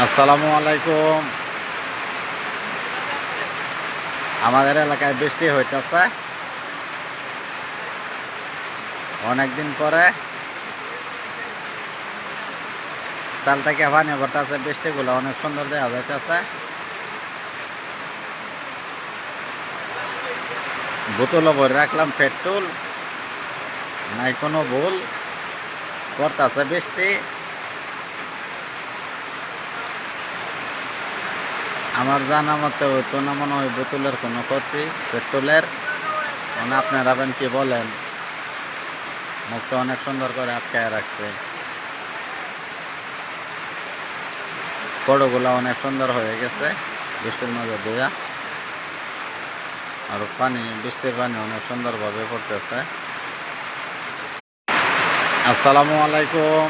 আসসালামু আলাইকুম। আমাদের এলাকায় বৃষ্টি হইতেছে অনেকদিন পরে। চাল থেকে পানি পড়তেছে, বৃষ্টিগুলো অনেক সুন্দর দেখা যাইতেছে। বোতলও ভরে রাখলাম পেট্রোল, নাই কোনো ভুল। পড়তেছে বৃষ্টি। আমার জানা মতে হইতো না মনে হয় বোতলের কোনো ক্ষতি, পেট্রোলের। মানে আপনারা কি বলেন? মুখটা অনেক সুন্দর করে আটকায় রাখছে, বড়গুলা অনেক সুন্দর হয়ে গেছে বৃষ্টির মধ্যে দিয়া। আর বৃষ্টির পানি অনেক সুন্দরভাবে পড়তেছে। আসসালামু আলাইকুম।